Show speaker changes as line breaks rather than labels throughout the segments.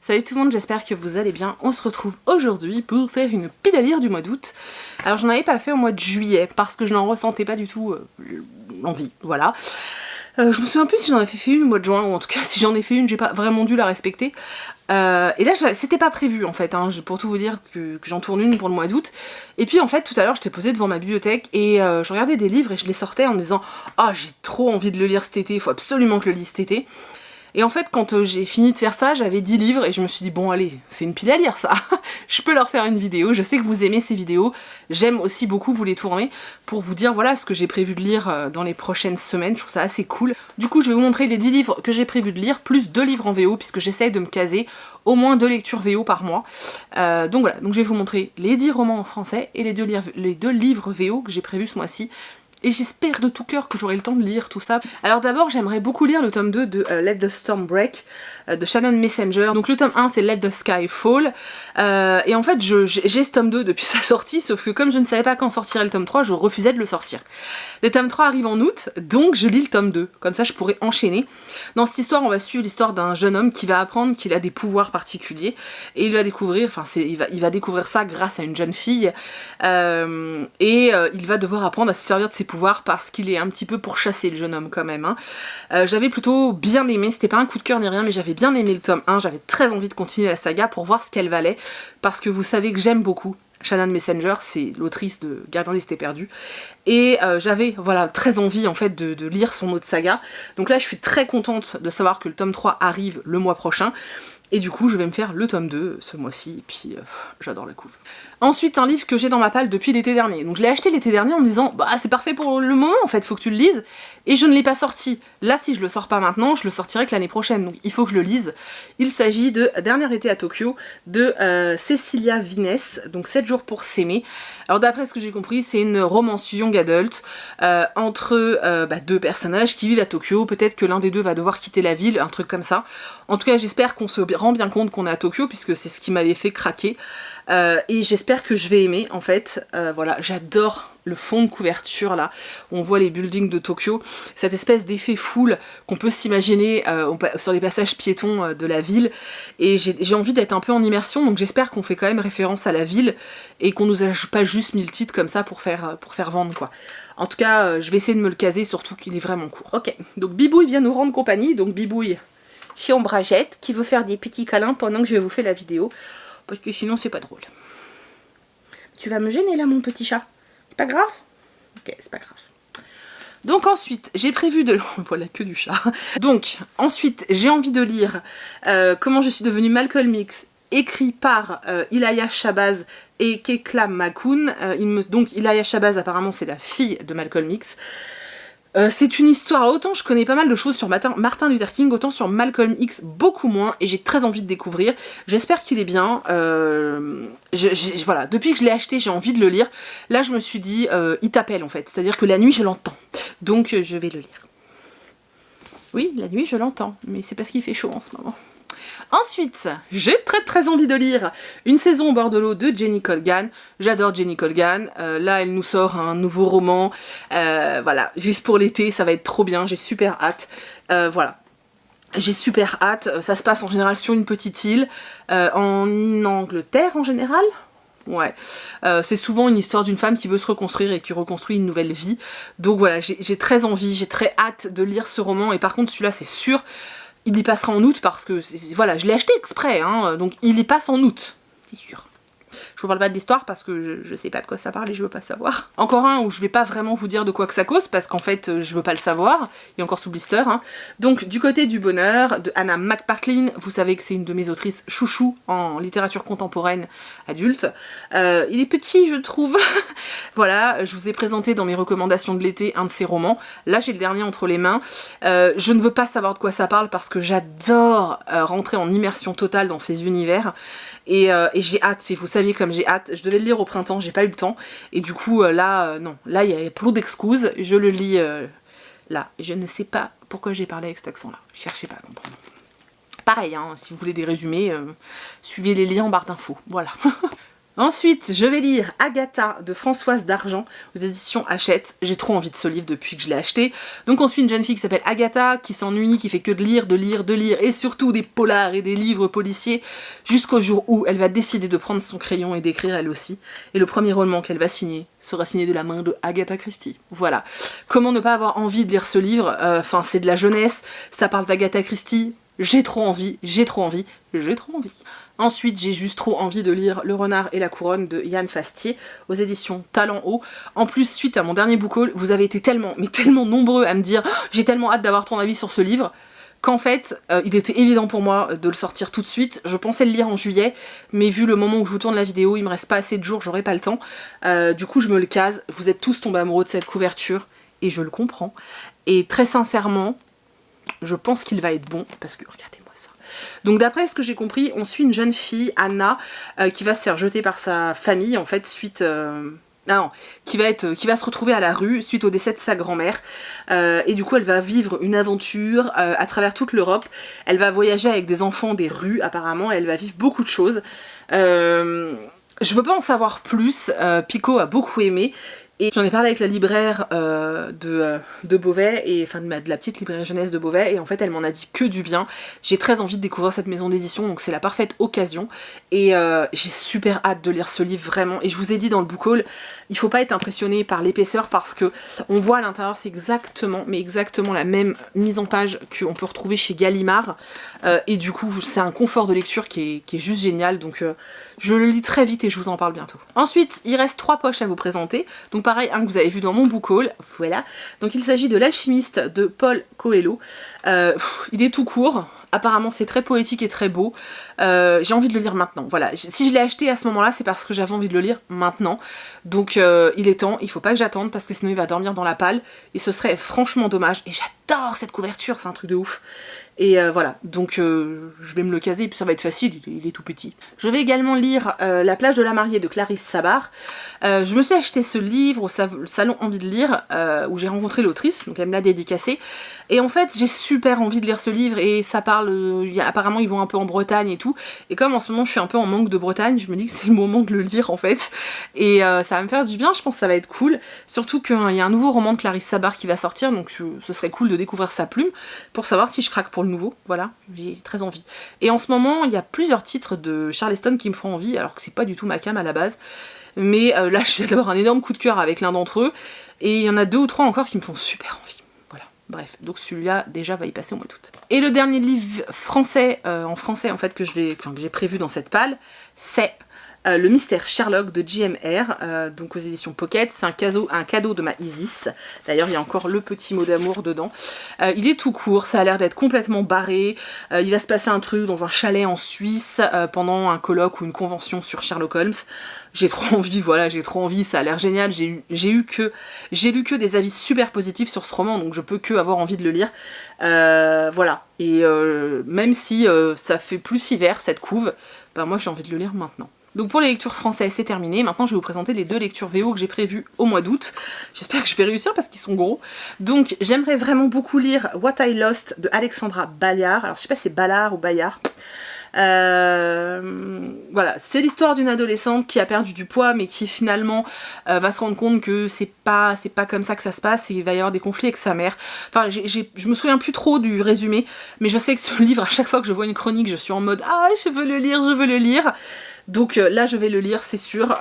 Salut tout le monde, j'espère que vous allez bien. On se retrouve aujourd'hui pour faire une pile à lire du mois d'août. Alors j'en avais pas fait au mois de juillet parce que je n'en ressentais pas du tout l'envie, voilà. Je me souviens plus si j'en avais fait une au mois de juin, ou en tout cas si j'en ai fait une, j'ai pas vraiment dû la respecter. Et là c'était pas prévu en fait, hein, pour tout vous dire que j'en tourne une pour le mois d'août. Et puis en fait tout à l'heure j'étais posée devant ma bibliothèque et je regardais des livres et je les sortais en me disant « Ah, j'ai trop envie de le lire cet été, il faut absolument que je le lise cet été ». Et en fait, quand j'ai fini de faire ça, j'avais 10 livres et je me suis dit, bon allez, c'est une pile à lire ça, je peux leur faire une vidéo, je sais que vous aimez ces vidéos, j'aime aussi beaucoup vous les tourner pour vous dire voilà ce que j'ai prévu de lire dans les prochaines semaines, je trouve ça assez cool. Du coup, je vais vous montrer les 10 livres que j'ai prévu de lire, plus 2 livres en VO, puisque j'essaye de me caser au moins 2 lectures VO par mois. Donc voilà, donc je vais vous montrer les 10 romans en français et les deux livres VO que j'ai prévus ce mois-ci. Et j'espère de tout cœur que j'aurai le temps de lire tout ça. Alors d'abord, j'aimerais beaucoup lire le tome 2 de Let the Storm Break, de Shannon Messenger. Donc le tome 1, c'est Let the Sky Fall. Et en fait, j'ai ce tome 2 depuis sa sortie, sauf que comme je ne savais pas quand sortirait le tome 3, je refusais de le sortir. Le tome 3 arrive en août, donc je lis le tome 2. Comme ça, je pourrais enchaîner. Dans cette histoire, on va suivre l'histoire d'un jeune homme qui va apprendre qu'il a des pouvoirs particuliers. Et il va découvrir, il va découvrir ça grâce à une jeune fille. Il va devoir apprendre à se servir de ses pouvoirs parce qu'il est un petit peu pourchassé, le jeune homme quand même. Hein. J'avais plutôt bien aimé, c'était pas un coup de cœur ni rien, mais j'avais bien aimé le tome 1, j'avais très envie de continuer la saga pour voir ce qu'elle valait, parce que vous savez que j'aime beaucoup Shannon Messenger, c'est l'autrice de Gardien des Cités Perdues, et j'avais voilà, très envie en fait de lire son autre saga, donc là je suis très contente de savoir que le tome 3 arrive le mois prochain, et du coup je vais me faire le tome 2 ce mois-ci, et puis j'adore la couve. Ensuite, un livre que j'ai dans ma palle depuis l'été dernier. Donc je l'ai acheté l'été dernier en me disant bah c'est parfait pour le moment en fait, faut que tu le lises. Et je ne l'ai pas sorti. Là, si je le sors pas maintenant, je le sortirai que l'année prochaine. Donc il faut que je le lise. Il s'agit de Dernier été à Tokyo de Cecilia Vines, donc 7 jours pour s'aimer. Alors d'après ce que j'ai compris, c'est une romance young adult entre deux personnages qui vivent à Tokyo. Peut-être que l'un des deux va devoir quitter la ville, un truc comme ça. En tout cas, j'espère qu'on se rend bien compte qu'on est à Tokyo, puisque c'est ce qui m'avait fait craquer. Et j'espère que je vais aimer en fait. Voilà, j'adore le fond de couverture là, où on voit les buildings de Tokyo, cette espèce d'effet foule qu'on peut s'imaginer sur les passages piétons de la ville, et j'ai envie d'être un peu en immersion, donc j'espère qu'on fait quand même référence à la ville et qu'on nous a pas juste mis le titre comme ça pour faire vendre quoi. En tout cas, je vais essayer de me le caser, surtout qu'il est vraiment court. Ok, donc Bibouille vient nous rendre compagnie, donc Bibouille chez Ombragette, qui veut faire des petits câlins pendant que je vais vous faire la vidéo. Parce que sinon c'est pas drôle. Tu vas me gêner là mon petit chat. C'est pas grave? Ok, c'est pas grave. Donc ensuite, j'ai prévu de... Voilà, que du chat. Donc, ensuite, j'ai envie de lire Comment je suis devenue Malcolm X, écrit par Ilaya Shabazz et Kekla Makoun. Donc Ilaya Shabazz, apparemment, c'est la fille de Malcolm X. C'est une histoire, autant je connais pas mal de choses sur Martin Luther King, autant sur Malcolm X beaucoup moins, et j'ai très envie de découvrir. J'espère qu'il est bien. Voilà, depuis que je l'ai acheté, j'ai envie de le lire. Là, je me suis dit, il t'appelle en fait, c'est-à-dire que la nuit, je l'entends. Donc, je vais le lire. Oui, la nuit, je l'entends, mais c'est parce qu'il fait chaud en ce moment. Ensuite, j'ai très envie de lire Une saison au bord de l'eau de Jenny Colgan. J'adore Jenny Colgan. Là, elle nous sort un nouveau roman. Voilà, juste pour l'été, ça va être trop bien. J'ai super hâte. Voilà. J'ai super hâte. Ça se passe en général sur une petite île. En Angleterre, en général. Ouais, c'est souvent une histoire d'une femme qui veut se reconstruire et qui reconstruit une nouvelle vie. Donc voilà, j'ai très envie, j'ai très hâte de lire ce roman. Et par contre, celui-là, c'est sûr... Il y passera en août parce que, voilà, je l'ai acheté exprès, hein, donc il y passe en août, c'est sûr. Je vous parle pas de l'histoire parce que je sais pas de quoi ça parle et je veux pas savoir. Encore un où je vais pas vraiment vous dire de quoi que ça cause parce qu'en fait je veux pas le savoir, il est encore sous blister. Hein. Donc du côté du bonheur de Anna McPartlin, vous savez que c'est une de mes autrices chouchou en littérature contemporaine adulte. Il est petit je trouve. Voilà, je vous ai présenté dans mes recommandations de l'été un de ses romans. Là j'ai le dernier entre les mains. Je ne veux pas savoir de quoi ça parle parce que j'adore rentrer en immersion totale dans ces univers. Et j'ai hâte, si vous saviez comme j'ai hâte, je devais le lire au printemps, j'ai pas eu le temps, et du coup là, non, là il y a plein d'excuses, je le lis là, je ne sais pas pourquoi j'ai parlé avec cet accent là, cherchez pas à comprendre. Pareil, hein, si vous voulez des résumés, suivez les liens en barre d'infos, voilà. Ensuite, je vais lire Agatha de Françoise Dargent aux éditions Hachette. J'ai trop envie de ce livre depuis que je l'ai acheté. Donc on suit une jeune fille qui s'appelle Agatha, qui s'ennuie, qui fait que de lire, et surtout des polars et des livres policiers, jusqu'au jour où elle va décider de prendre son crayon et d'écrire elle aussi. Et le premier roman qu'elle va signer sera signé de la main de Agatha Christie. Voilà. Comment ne pas avoir envie de lire ce livre? Enfin, c'est de la jeunesse, ça parle d'Agatha Christie. J'ai trop envie. Ensuite, j'ai juste trop envie de lire Le Renard et la Couronne de Yann Fastier aux éditions Talent Haut. En plus, suite à mon dernier book haul, vous avez été tellement nombreux à me dire « J'ai tellement hâte d'avoir ton avis sur ce livre » qu'en fait, il était évident pour moi de le sortir tout de suite. Je pensais le lire en juillet, mais vu le moment où je vous tourne la vidéo, il me reste pas assez de jours, j'aurai pas le temps. Du coup, je me le case. Vous êtes tous tombés amoureux de cette couverture, et je le comprends. Et très sincèrement, je pense qu'il va être bon, parce que regardez-moi ça. Donc d'après ce que j'ai compris, on suit une jeune fille, Anna, qui va se faire jeter par sa famille, en fait, suite... qui va se retrouver à la rue suite au décès de sa grand-mère. Et du coup, elle va vivre une aventure à travers toute l'Europe. Elle va voyager avec des enfants des rues, apparemment, et elle va vivre beaucoup de choses. Je veux pas en savoir plus, Pico a beaucoup aimé. Et j'en ai parlé avec la libraire de Beauvais, et enfin de la petite librairie jeunesse de Beauvais, et en fait elle m'en a dit que du bien. J'ai très envie de découvrir cette maison d'édition, donc c'est la parfaite occasion. Et j'ai super hâte de lire ce livre, vraiment. Et je vous ai dit dans le book haul, il faut pas être impressionné par l'épaisseur parce que on voit à l'intérieur, c'est exactement la même mise en page qu'on peut retrouver chez Gallimard. Et du coup, c'est un confort de lecture qui est juste génial, donc je le lis très vite et je vous en parle bientôt. Ensuite, il reste 3 poches à vous présenter. Donc pareil, un que vous avez vu dans mon book haul, voilà. Donc il s'agit de L'Alchimiste de Paul Coelho. Il est tout court. Apparemment c'est très poétique et très beau. J'ai envie de le lire maintenant. Voilà. Si je l'ai acheté à ce moment-là, c'est parce que j'avais envie de le lire maintenant. Donc il est temps, il faut pas que j'attende parce que sinon il va dormir dans la palle. Et ce serait franchement dommage. Et j'adore cette couverture, c'est un truc de ouf. Et voilà, donc je vais me le caser, et puis ça va être facile, il est tout petit. Je vais également lire La plage de la mariée de Clarisse Sabar. Je me suis acheté ce livre au salon Envie de lire, où j'ai rencontré l'autrice, donc elle me l'a dédicacé. Et en fait, j'ai super envie de lire ce livre, et ça parle, apparemment ils vont un peu en Bretagne et tout. Et comme en ce moment je suis un peu en manque de Bretagne, je me dis que c'est le moment de le lire en fait. Et ça va me faire du bien, je pense que ça va être cool. Surtout qu'il y a un nouveau roman de Clarisse Sabar qui va sortir, donc ce serait cool de découvrir sa plume, pour savoir si je craque pour le nouveau, voilà, j'ai très envie. Et en ce moment, il y a plusieurs titres de Charleston qui me font envie, alors que c'est pas du tout ma came à la base. Mais là, je viens d'avoir un énorme coup de cœur avec l'un d'entre eux, et il y en a 2 ou 3 encore qui me font super envie. Voilà, bref, donc celui-là, déjà, va y passer au mois d'août. Et le dernier livre français, en fait, que j'ai prévu dans cette palle, c'est Le mystère Sherlock de JMR, donc aux éditions Pocket. C'est un cadeau de ma Isis. D'ailleurs, il y a encore le petit mot d'amour dedans. Il est tout court, ça a l'air d'être complètement barré. Il va se passer un truc dans un chalet en Suisse pendant un colloque ou une convention sur Sherlock Holmes. J'ai trop envie, voilà, j'ai trop envie, ça a l'air génial. J'ai lu que des avis super positifs sur ce roman, donc je peux que avoir envie de le lire. Voilà, et même si ça fait plus hiver cette couve, ben moi j'ai envie de le lire maintenant. Donc pour les lectures françaises, c'est terminé. Maintenant, je vais vous présenter les 2 lectures VO que j'ai prévues au mois d'août. J'espère que je vais réussir parce qu'ils sont gros. Donc, j'aimerais vraiment beaucoup lire What I Lost de Alexandra Ballard. Alors, je sais pas si c'est Ballard ou Bayard. Voilà, c'est l'histoire d'une adolescente qui a perdu du poids mais qui finalement va se rendre compte que c'est pas comme ça que ça se passe et il va y avoir des conflits avec sa mère. Enfin, je me souviens plus trop du résumé, mais je sais que ce livre, à chaque fois que je vois une chronique, je suis en mode « Ah, je veux le lire !» Donc là, je vais le lire, c'est sûr.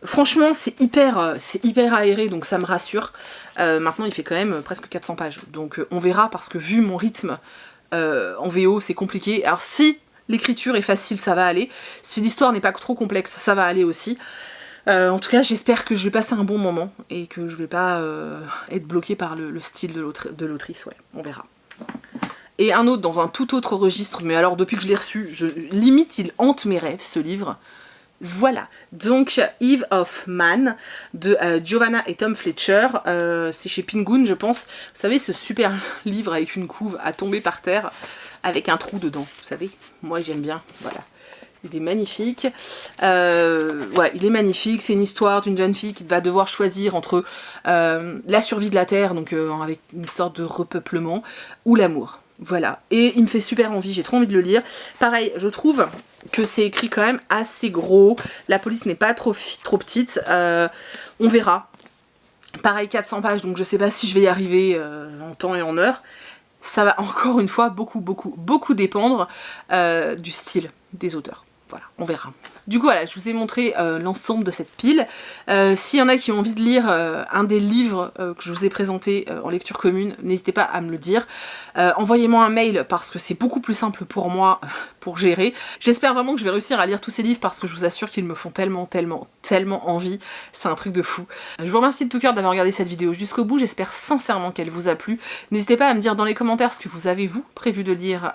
Franchement, c'est hyper aéré, donc ça me rassure. Maintenant, il fait quand même presque 400 pages, donc on verra, parce que vu mon rythme en VO, c'est compliqué. Alors si l'écriture est facile, ça va aller. Si l'histoire n'est pas trop complexe, ça va aller aussi. En tout cas, j'espère que je vais passer un bon moment et que je vais pas être bloquée par le style de l'autrice, ouais, on verra. Et un autre dans un tout autre registre, mais alors depuis que je l'ai reçu, limite il hante mes rêves, ce livre. Voilà, donc Eve of Man de Giovanna et Tom Fletcher, c'est chez Penguin je pense. Vous savez, ce super livre avec une couve à tomber par terre avec un trou dedans, vous savez, moi j'aime bien, voilà. Il est magnifique, ouais, il est magnifique, c'est une histoire d'une jeune fille qui va devoir choisir entre la survie de la Terre, donc avec une histoire de repeuplement, ou l'amour. Voilà, et il me fait super envie, j'ai trop envie de le lire. Pareil, je trouve que c'est écrit quand même assez gros, la police n'est pas trop petite, on verra. Pareil, 400 pages, donc je sais pas si je vais y arriver en temps et en heure. Ça va encore une fois beaucoup dépendre du style des auteurs. Voilà, on verra. Du coup voilà, je vous ai montré l'ensemble de cette pile. S'il y en a qui ont envie de lire un des livres que je vous ai présenté en lecture commune, n'hésitez pas à me le dire. Envoyez-moi un mail parce que c'est beaucoup plus simple pour moi pour gérer. J'espère vraiment que je vais réussir à lire tous ces livres parce que je vous assure qu'ils me font tellement envie. C'est un truc de fou. Je vous remercie de tout cœur d'avoir regardé cette vidéo jusqu'au bout. J'espère sincèrement qu'elle vous a plu. N'hésitez pas à me dire dans les commentaires ce que vous avez vous prévu de lire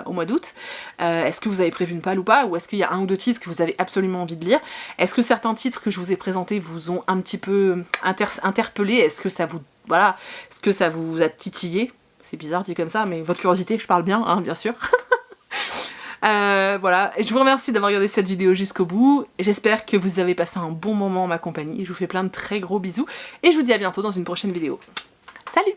au mois d'août. Est-ce que vous avez prévu une palle ou pas? Ou est-ce qu'il y a un ou deux titres que vous avez absolument envie de lire? Est-ce que certains titres que je vous ai présentés vous ont un petit peu interpellé? Est-ce que ça vous... Voilà, est-ce que ça vous a titillé? C'est bizarre dit comme ça, mais votre curiosité, je parle bien, hein, bien sûr. Voilà, et je vous remercie d'avoir regardé cette vidéo jusqu'au bout. J'espère que vous avez passé un bon moment en ma compagnie. Je vous fais plein de très gros bisous, et je vous dis à bientôt dans une prochaine vidéo. Salut!